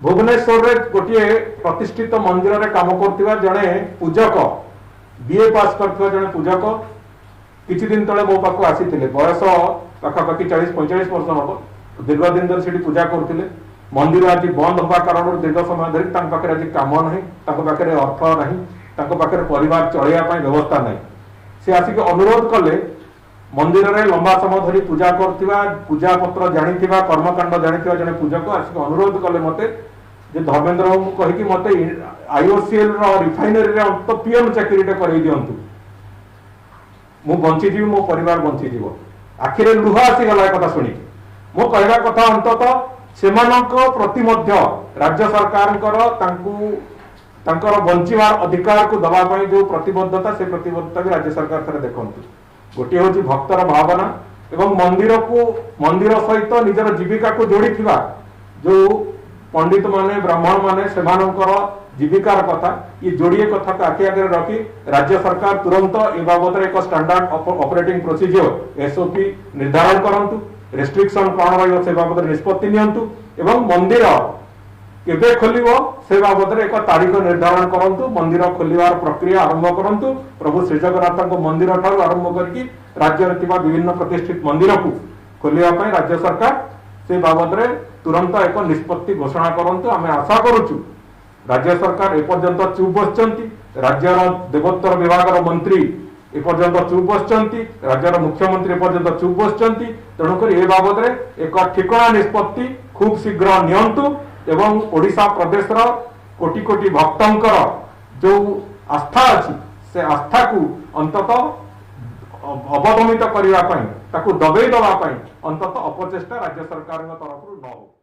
भुवनेश्वर रे गोटे प्रतिष्ठित मंदिर रे काम करथिबा जणे पूजक बीए पास करथिबा जणे पूजक किछि दिन तळे मो पाखु आसीथिले बयस पाखापाखि 40-45 वर्ष हबो दीर्घ दिन धरि सेठी पूजा करथिले मंदिर आज बंद होबा कारण दीर्घ समय धरि तांक पाखरे आज काम नाही तांक पाखरे अर्थ नाही तांक पाखरे परिवार चळैया पई व्यवस्था नाही से आसी के अनुरोध कले मंदिर रे लंबा समय धरि पूजा करथिबा पूजा पत्र जानिथिबा कर्मकांड जानिथिबा जणे पूजक आसी के अनुरोध कले मते जे धर्मेंद्र बाबू कहि कि मते आईओसीएल रो रिफाइनरी रे अंत पीएम चाकरीटे करई दियंतु मु बंची जीव मो परिवार बंची जीव आखिरे लुह आसी गला कथा सुनी मो कहला कथा अंततः सेमानक प्रति मध्य राज्य सरकारकर तांकर बंचिवार अधिकार को दबा पई जो प्रतिबद्धता से प्रतिबद्धता भी राज्य सरकार थरे देखंतु गोटे होची भक्तर भावना एवं मंदिर सहित निजर जीविका को जोड़ी थिबा जो पंडित माने ब्राह्मण माने सेमानकर जीविकार कथा ये जोड़िए कथा को आखि आगे रखी राज्य सरकार तुरंत ए बाबद एक स्टैंडर्ड ऑपरेटिंग प्रोसीजर एसओपी निर्धारण करंतु रेस्ट्रिक्शन कौन रहियो से बाबद निष्पत्ति नियंतु एवं मंदिर केबे खोलिबो से बाबद एक तारीख निर्धारण करंतु मंदिर खोलिवार प्रक्रिया आरंभ करंतु प्रभु श्री जगन्नाथ मंदिर ठारू आरंभ करके राज्य रे विभिन्न प्रतिष्ठित मंदिर को खोलिया पई राज्य सरकार से बाबद रे तुरंत एक निष्पत्ति घोषणा करंतु आमे आशा करूछु राज्य सरकार एपर्यंत चुप बसचंती राज्यर देवोत्तर विभाग मंत्री एपर्यंत चुप बसचंती राज्यर मुख्यमंत्री एपर्यंत चुप बसचंती तेणुकर ए बाबद रे एक ठिकणा निष्पत्ति खूब शीघ्र नियंतु एवं ओडिशा प्रदेश रो कोटी कोटी भक्तंकर जो आस्था अछि से आस्था को अंततः अवदमित करिवा पई ताकू दबेई दबा पई अंततः अपचेष्टा राज्य सरकार तरफ न हो।